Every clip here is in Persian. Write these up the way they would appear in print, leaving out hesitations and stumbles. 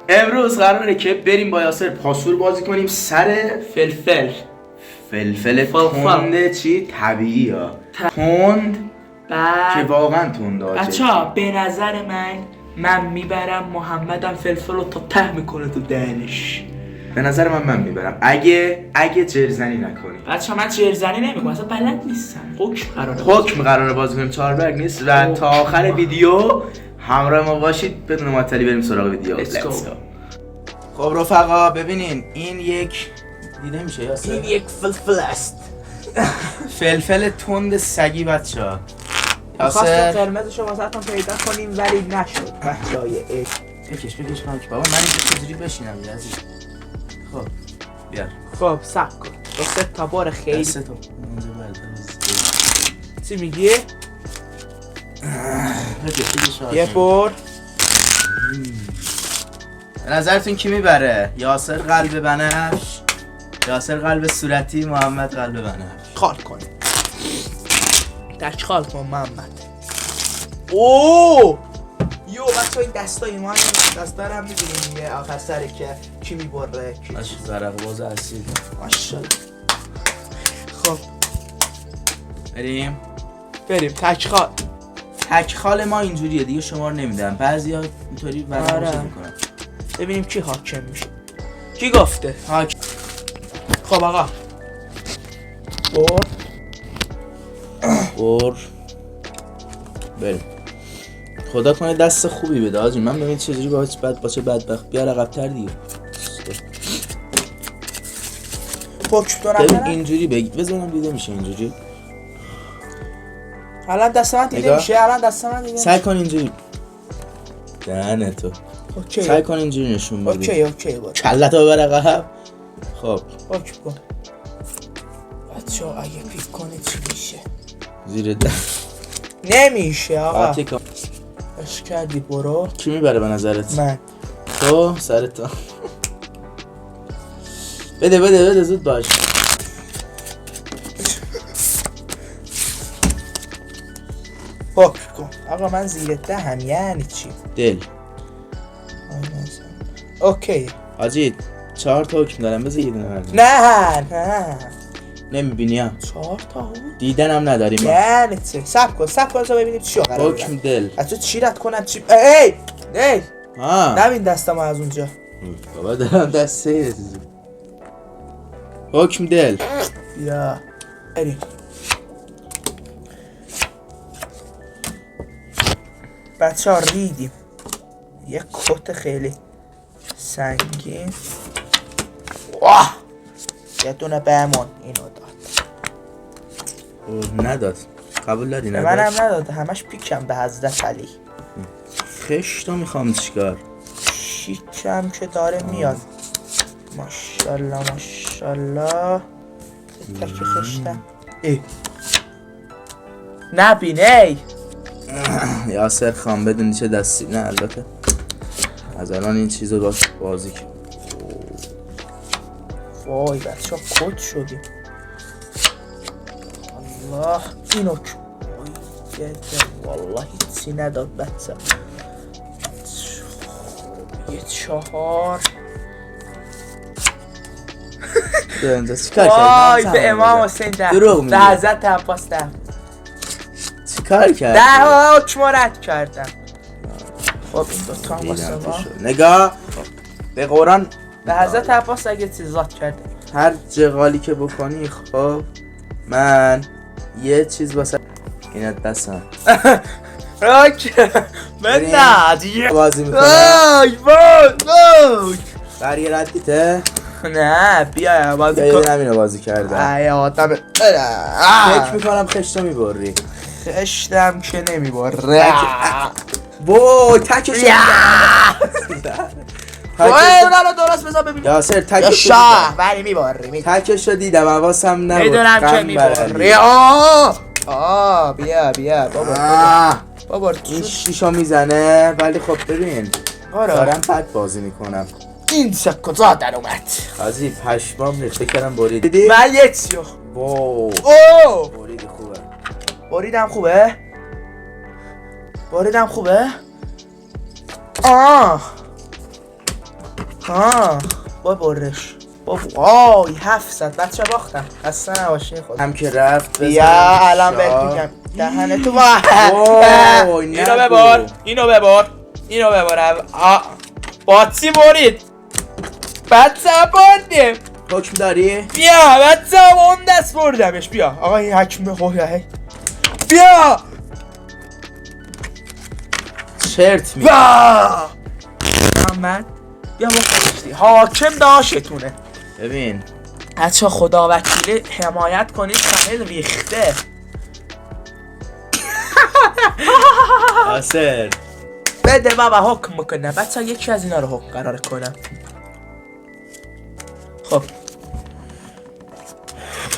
امروز قراره که بریم با یاسر پاسور بازی کنیم سر فلفل تند چی؟ طبیعی ها تند که واقعا تند آجه. بچه‌ها به نظر من میبرم محمدم فلفل رو تا ته میکنه تو دهنش. به نظر من میبرم اگه جرزنی نکنی. بچه‌ها من جرزنی نمیکنم، اصلا بلد نیستم. حکم قراره بازی کنیم، چهاربرگ نیست و تا آخر ویدیو همراه ما باشید بدون معطلی بریم سراغ ویدیو. Let's go. خب رفقا ببینین این یک دیده میشه یاسر؟ این یک فلفل است. فلفل تند سگی بچه‌ها. خواستم قرمزشو واسهتون پیدا کنیم ولی نشد. بچه‌های بکش مایک بابا، من اینجا چجوری بشینم عزیز. خب بیار. خب صبر کن. با 3 تا بار خیلی. 3 تا. چی میگی؟ یه بار. به نظرتون کی میبره؟ یاسر قلب بنفش، یاسر قلب صورتی، محمد قلب بنفش. خال کن. تشخال کن محمد. اوه یو بچه این دستای ما دستارم میبینیم یه آخر سره که کی میبره کی زرق باز اصیل. ماشاءالله. خب بریم تکخال ما اینجوریه دیگه، شمار نمیدن، بعضیا اینطوری ورقه میکنن. ببینیم کی حاکم میشه. کی گفته حاکم؟ خب آقا بور بریم. خدا کنه دست خوبی بده آجی. من ببین چجوری باشه بدبخت. بیا عقب‌تر دیگه. حکم دارم ببین اینجوری بزنم دیده میشه اینجوری. الان دست من دیده میشه. سعی کن اینجوری. دهنه تو. اوکی. سعی کن اینجوری نشون بدی. اوکی باشه. کلتو ببر عقب. خب حکم کن. بچه‌ها اگه پیک کنه چی میشه؟ زیر ده نمیشه آقا. اش کردی برو. کی میبره به نظرت؟ من. تو سرت تو. بده زود باش. حکم کن. آقا من زیر دهم یعنی چی؟ دل. اوکی. آجی 4 تا حکم دارم، بذار یه دونه بردیم. نه نمیبینی ها؟ 4 تا دیدنم نداریم. یعنی چی؟ سب کن تا ببینیم چی قراره. حکم دل. از تو چی رد کنم چی؟ ای ها نبین دستم از اونجا. بابا دارم دسته. حکم دل. یا بریم. بچه‌ها ریدیم. یه کت خیلی سنگین. واه یه دونه بهمون اینو داد. نداد. قبول داری نداد؟ منم نداد. همش پیکم به حضرت علی. خشتو میخوام چیکار؟ شیکم که داره میاد. ماشاءالله تک خشتم. نبینی یاسر خان بدونی چه دستی؟ نه البته از الان این چیزو باش بازی کن. وای بچه ها کد شدیم. الله اینو والله هیچی نداد بچه. یه 4 وای به امام حسین دروغ به حضرت عباس ده چیکار کردی؟ 10 حکم رد کردم. خب این دوتا هم واسه ما نگاه به قرآن به حضرت عباس اگه چیزات کرده هر جغالی که بکنی. خب من یه چیز واسه اینت بسم. من نه دیگه بازی میکنم. وای برگه ردیته؟ نه بیا بازی کن. یه همینو بازی کردم. ای آدم فکر میکنم خشتو میبری. خشتم که نمیبره. وای تکش وای اونا رو درست بذار ببینیم. یاسر تکش شاه ولی میبری. تکشو دیدم حواسم نبود. میدونم که میبری. بیا بابا این شیشو میزنه ولی خب ببین دارم بد بازی میکنم. این چه کجا در اومد؟ قاضی پشمام ریخته کردم برید. دیدی؟ من یه چیو برید خوبه. بریدم خوبه؟ ها برش وای 700 بچه باختم اصلا نباشین خود هم که رفت بیا الان بهت میگم دهنه تو اینو ببار باتی برید بچه بردیم حکم داری؟ بیا بچه اون دست بردمش بیا آقا این حکم بیا چرت می من بیا بخواستی حاکم داشتونه ببین بچه خدا وکیلی حمایت کنید سمیل ریخته آسر بده بابا حکم میکنه بچه یکی از اینا رو حکم قرار کنم خب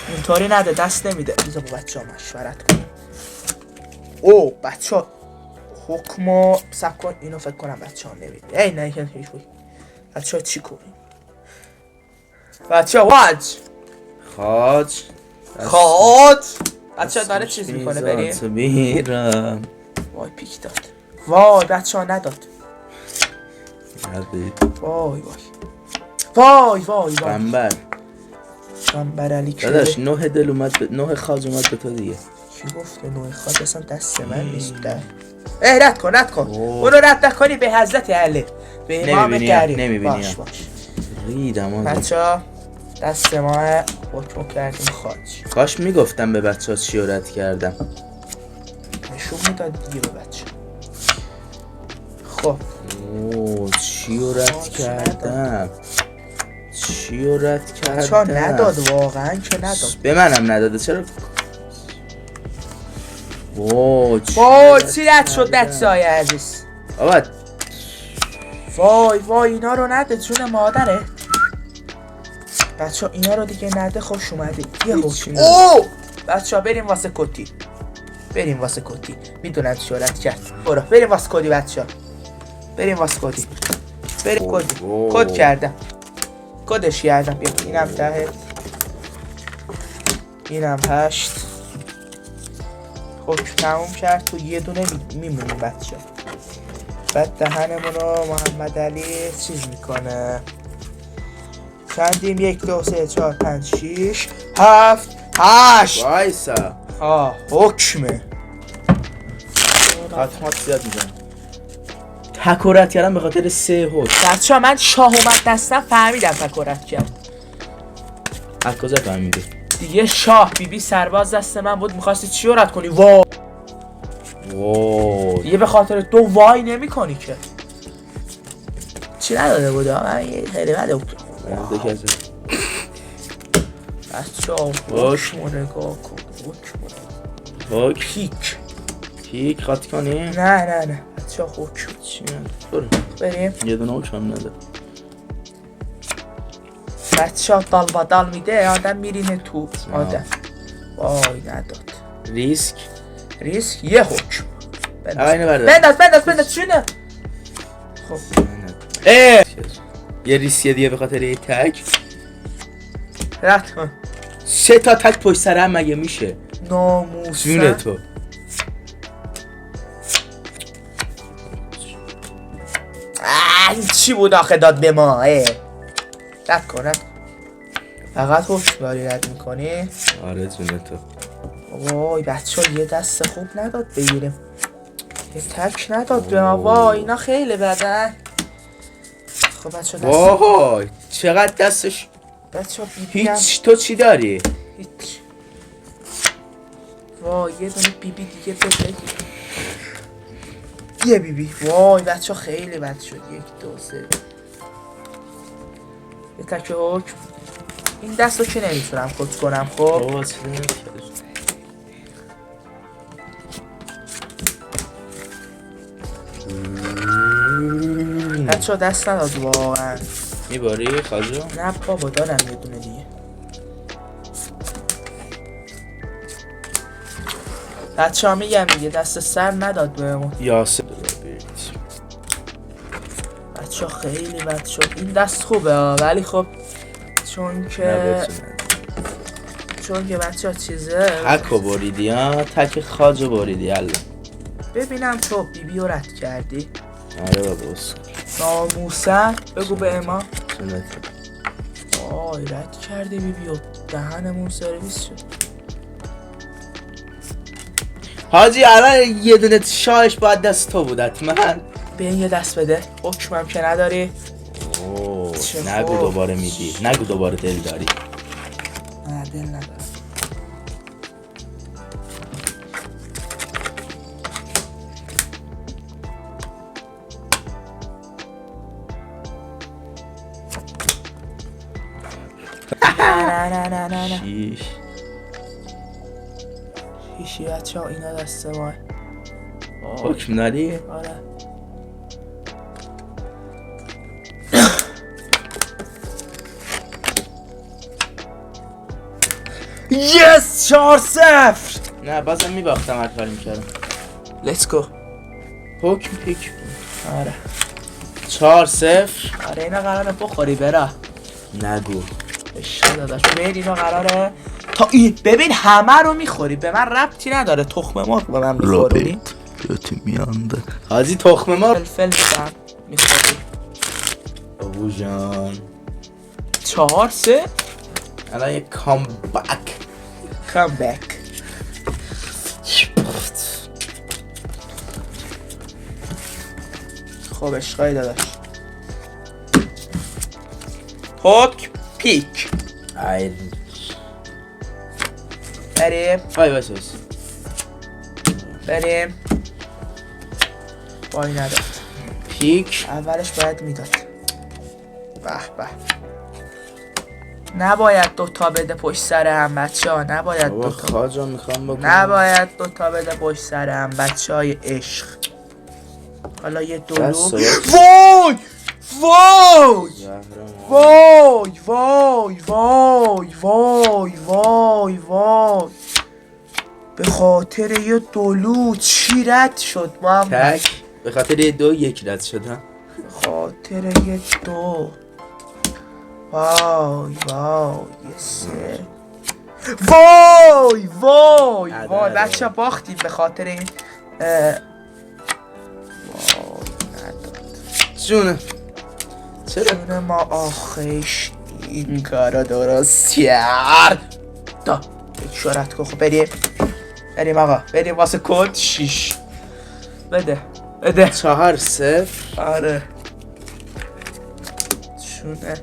اینطوری نده دست نمیده بذار با بچه ها مشورت کنم او بچه ها حکمو سب کن اینو فکر کنم بچه ها نمیده ای نه هیچ بچه ها چی کنیم بچه ها خاج بچه ها داره چیز میکنه بریم میرم وای پیک داد وای بچه ها نداد وای بنبر علی که داداش 9 دل اومد 9 خاج اومد به تو دیگه کی گفته 9 خاج اصلا دست من نیست رد کن اونو رد نکنی به حضرت علی به امام کریم نمیبینیم باش ریدم بچه ها دست ما حکم کردیم خاج کاش میگفتم به بچه ها چی رو رد کردم نشون میداد دیگه به بچه خب چی رو رد کردم بچه ها نداد واقعا که نداد به منم نداده چرا چی رد شد بچه های عزیز وای اینا رو نده جون مادره بچه ها اینا رو دیگه نده خوش اومده یه حکم بچه ها بریم واسه کتی میدونم چی رد کرد برو بریم واسه کتی بچه ها بریم کد کردم کدش کردم بیا اینم 10 اینم 8 حکم تموم کرد تو یه دونه میمونیم بچه بعد دهنمون رو محمد علی چیز میکنه چندیم 1 2 3 4 5 6 7 8 وایسا حکمه خاتمات زیاد میزنم تکورت کردم به خاطر 3 حکم بچه ها من شاه اومد دستم فهمیدم تکورت کرد از کجا فهمیدی؟ دیگه شاه بی سرباز دست من بود میخواستی چی رو رد کنی وای دیگه به خاطر تو وای نمی کنی که چی نداده بود من یه خیلی بده بود بچه ها حکم نگاه کن پیک خاطی کنی؟ نه بچه ها حکم چی میاد؟ بریم یه دونه حکم هم نده بچه ها دال با دال میده آدم میرینه تو آدم وای نداد ریسک یه حکم بنداز چونه خب یه ریسک دیگه به خاطر یه تک رد کن 3 تا تک پشت سر هم مگه میشه ناموسن جون تو این چی بود آخه داد به ما رد کن فقط حکمداری رد میکنی آره جون تو وای بچه ها یه دست خوب نداد بگیریم یه تک نداد به ما وای اینا خیلی بدن خب بچه ها دست وای چقدر دستش بچه ها بیبی هیچ تو چی داری؟ هیچ وای یه دونه بیبی دیگه بده یه بیبی وای بچه ها خیلی بد شد 1 2 3 یه تک حکم این دست رو که نمیتونم خود کنم خب بچه ها دست نداد واقعا میباری خاجو؟ نه بابا دارم یه دونه دیگه بچه ها میگم دیگه دست سر نداد بهمون یاسر بچه ها خیلی بد شد این دست خوبه ولی خب چون که بچه ها چیزه تکو بریدی ها تک خاجو بریدی الله ببینم تو بیبی رو رد کردی آره بابا ناموسن بگو به امام سنت آی رد کرده بیو دهنمون سرویس شد. حاجی الان یه دونه شایش باید دست تو بود حتما. به این یه دست بده. حکمم که نداری. اوه چه نگو خوب. دوباره میدی، نگو دوباره دل داری. نه دل ندارم. نه شیش هیچی بچه ها اینا دسته ما. حکم داری؟ آره یس 4-0. نه بازم میباختم هر کاری میکردم. لیتس گو. حکم پیک آره 4-0. آره اینا قراره بخوری برا. نگو اشاره داداش ببین اینا قراره تا ببین همه رو میخوری، به من ربطی نداره. تخم مرغ به من میخوری. یاتی میانده حاجی تخم مرغ فلفل میدم میخوری. ابو جان 4-3 الان یک کامبک. کامبک. خب اشقای داداش حکم پیک. ای بریم وای وای وای بریم. وای نداد. پیک. اولش باید میداد. به به نباید دوتا بده پشت سر هم بچه ها. نباید بابا دوتا خواجا میخوام بکنم. نباید دوتا بده پشت سر هم بچه های عشق. حالا یه دولو. دست وای وای زهرم. وای وای وای وای وای وای به خاطر یه دولو چی رد شد محمد؟ تک به خاطر یه دو یک رد شدم. به خاطر یه دو. وای وای یه سه. وای وای وای بچه باختیم به خاطر این جونه چرا؟ چون ما آخیش این کارا درست کرد. دا یک شورت کن. خب بریم بریم آقا بریم واسه کد 6. بده بده 4-0. آره چونه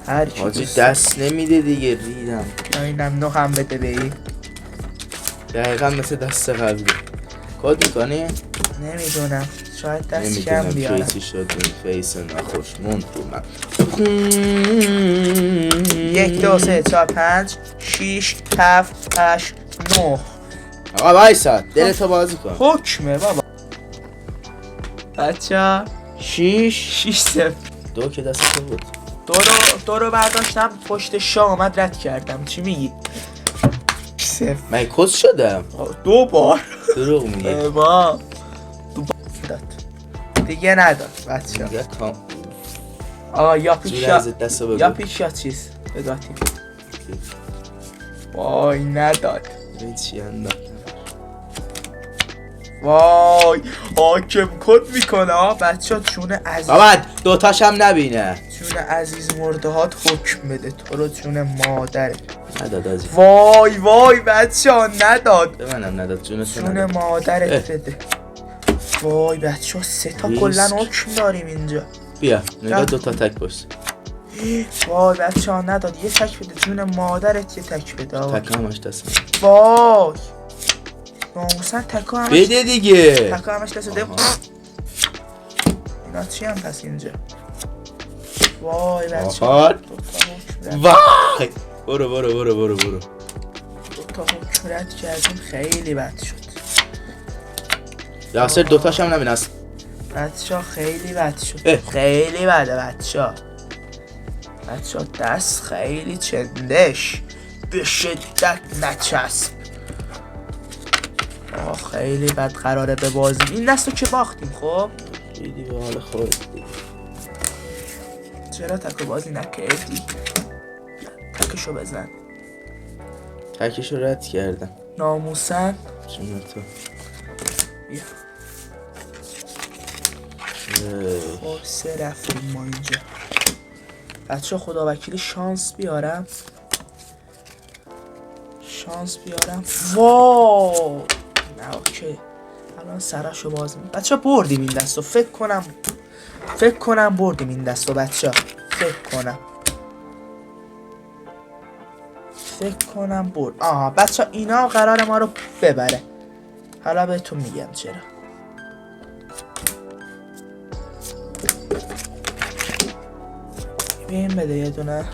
هر کی حاجی دوست دست نمیده دیگه ریدم. یا اینم 9 هم بده به این. دقیقا مثل دست قبلی. کد میکنی؟ نمیدونم شاید دست کم نمیدونم بیارم. کی شد این فیس نخوشمون تو من. 1 2 3 4 5 6 7 8 9. آقا وایسا دلتو بازی کن. حکمه بابا بچه 6 0. دو که دست تو بود. دو رو برداشتم پشت شاه آمد رد کردم. چی میگی؟ 0 من کس شدم. 2 بار دروغ میگی. با 2 بار داد دیگه نداد بچه میگه کام آقا یا پیش جوری از دست بگو. یا پیش یا چیز بگاتیم. وای نداد. این چی انداختم. وای حاکم کد میکنه ها بچه ها. چون عزیز بابا دوتاش هم نبینه. چون عزیز مرده هات حکم بده تو رو چون مادره. نداد ازی. وای وای بچه ها نداد. به منم نداد جونتو چون نداد. مادرت بده. وای بچه ها 3 تا ریسک. کلن حکم داریم اینجا. بیا نگاه دوتا تک باش. وای بچه ها نداد. یه تک بده جون مادرت. یه تک بده آقا. تک همش دست من. وای ناموسن تکا همش بده دیگه. تکا همش دست ده. آها. اینا چی هم پس اینجا. وای بچه آهار. دو تا حکم رد. وای برو برو برو برو برو. دو تا حکم رد کردیم خیلی بد شد یاسر دوتاش هم نبینه است. بچه ها خیلی بد شد. اه. خیلی بده بچه ها. بچه ها دست خیلی چندش به شدت نچسب. آه خیلی بد قراره به بازی. این دست رو که باختیم. خب دیدی به حال خود دیگه. چرا تکو بازی نکردی؟ تکشو بزن. تکشو رد کردم. ناموسن جونتو. بیا. اه. خب 3 رفتیم ما اینجا. بچه خدا وکیلی شانس بیارم. واو نه اوکی. الان سرشو باز می بچه بردیم این دستو. فکر کنم بردیم این دستو بچه. فکر کنم برد. بچه اینا قرار ما رو ببره. حالا بهتون میگم چرا. بیم بده یه دونه.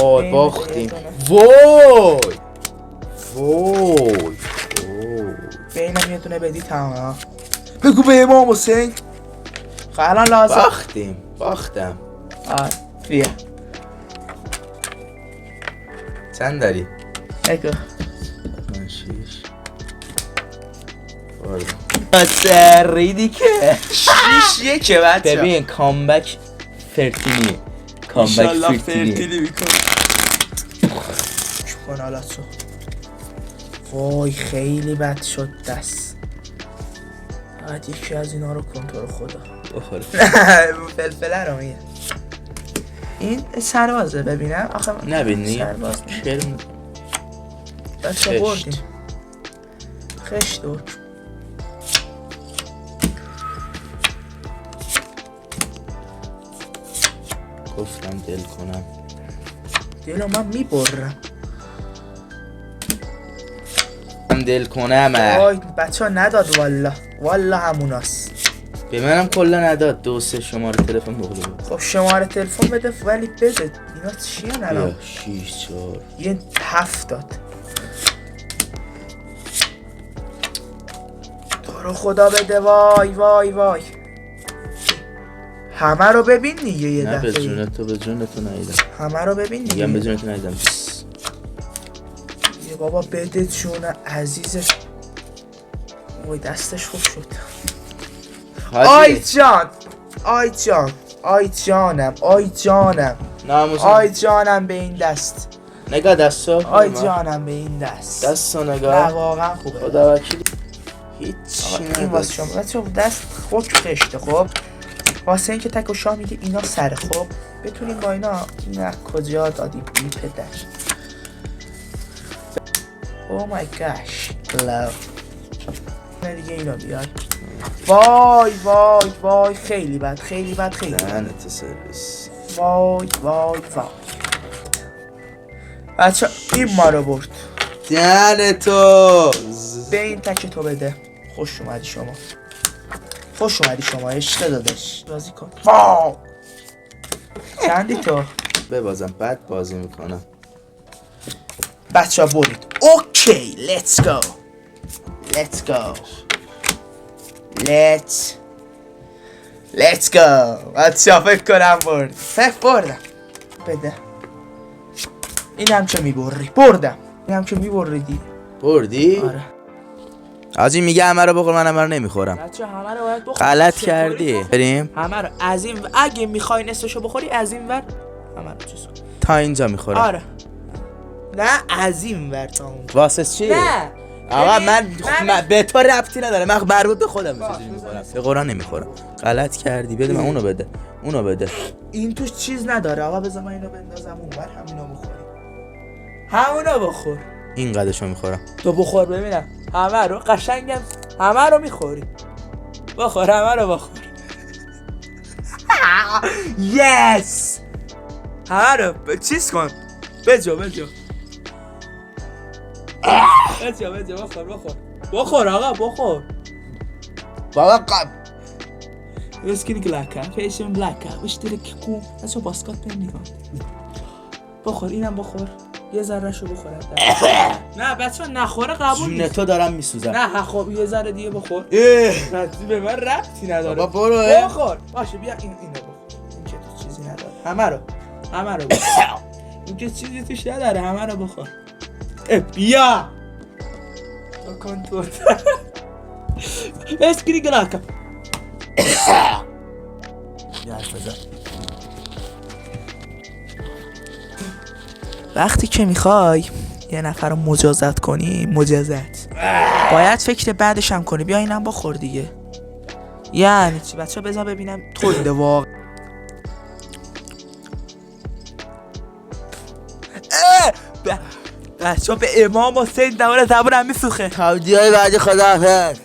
وای باختیم. وای بینم یه دونه بدی تمام. بگو به امام حسین. خب الان لازم باختم. بیا چند داری؟ بگو. من 6 ریدی که 6-1 بچه. ببین کامبک فرتینی. انشالله فرتینی میکنه. چون حالا تو وای خیلی بد شد دست. باید یکی از اینا رو کن تو رو خدا بخوره. فلفله رو میگه. این سربازه ببینم آخه نبینی؟ سرباز شرم بچه بردیم. خشت دور. گفتم دل کنم. دلو من میبرم. دل کنم. وای بچه ها نداد والا هموناست. به منم کلا نداد. 2-3 شماره تلفن بخوره. خب شماره تلفن بده ولی بده. اینا چیه الان؟ 6-4 یه 7 داد. تو رو خدا بده. وای همه رو ببین دیگه یه نه دفعه. به جون تو نیدم. همه رو ببین دیگه. میگم به جون تو نیدم. یه بابا بده جون عزیزش. وای دستش خوب شد. آی جانم ناموسم. آی جانم به این دست. نگاه دستو. آی جانم به این دست. دستو نه نگاه. واقعا خوبه. خدا وکیلی هیچ این واسه شما بچه دست خوک خشته. خب واسه اینکه تک و شاه میگه اینا سره. خب بتونیم با اینا. نه کجا دادی بی پدر. او مای گاش لو. نه دیگه اینا بیای. وای خیلی بد. دهنت سرویس. وای بچه این ما رو برد. دهنتو به این تک تو بده. خوش اومدی شما عشق دادش. بازی کن. واو چندی تو؟ ببازم بعد بازی میکنم. بچه ها برید. اوکی let's go بچه ها فکر کنم بردم. بده این هم که میبری. بردم. این هم که میبریدی. بردی؟ آره آجی میگه همه رو بخور. من همه رو نمیخورم. بچه همه رو باید بخوری. غلط کردی. بریم همه رو از این اگه میخوای نصفشو بخوری از این ور همه رو چیز کن. تا اینجا میخورم. آره نه از این ور تا اون. واسه چی؟ نه آقا من به تو ربطی نداره. من مربوط به خودم میخورم. به قرآن نمیخورم. غلط کردی. بده من اونو بده. این توش چیز نداره. آقا بذار من اینو بندازم اونور همونو بخور. این قدشو میخورم. تو بخور ببینم. همه رو قشنگم همه رو میخوری. بخور همه رو بخور. یس همه رو چیز کن. بجو بخور آقا بخور. بابا قب اسکری گلاکا فیشن بلاکا اشتری کو بچه باسکات نمیگم. بخور اینم بخور. یه ذره شو بخور. نه بچه نخوره قبول جون نیست. تو دارم میسوزم. نه خب یه ذره دیگه بخور. ربطی به من ربطی نداره. بابا برو بخور. باشه بیا اینو بخور. این که تو چیزی نداره. همه رو بخور. این که چیزی توش نداره. همه رو بخور. بیا کنتور اسکری گلاکا. وقتی که میخوای یه نفر رو مجازات کنی باید فکر بعدش هم کنی. بیا اینم بخور دیگه. یعنی چی بچه بذار ببینم تو واقع بچه به امام حسین دوار زبونم میسوخه. تودیهای بعدی خداحافظ.